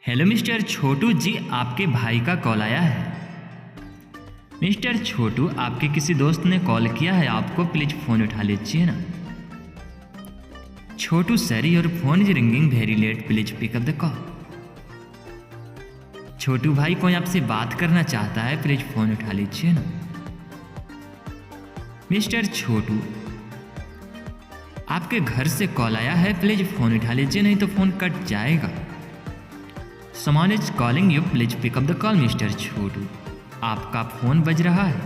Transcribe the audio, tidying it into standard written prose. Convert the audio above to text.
Hello mister छोटू जी, आपके भाई का कॉल आया है। मिस्टर छोटू, आपके किसी दोस्त ने कॉल किया है आपको, प्लीज फोन उठा लीजिए ना। Chhotu sir, your phone is ringing very late, please pick up the call. Chhotu भाई, कोई आपसे बात करना चाहता है, प्लीज फोन उठा लीजिए ना। मिस्टर छोटू, आपके घर से कॉल आया है, प्लीज फोन उठा लीजिए, नहीं तो फोन कट जाएगा। Someone is calling you, please pick up the call, mister Chhotu. आपका फोन बज रहा है।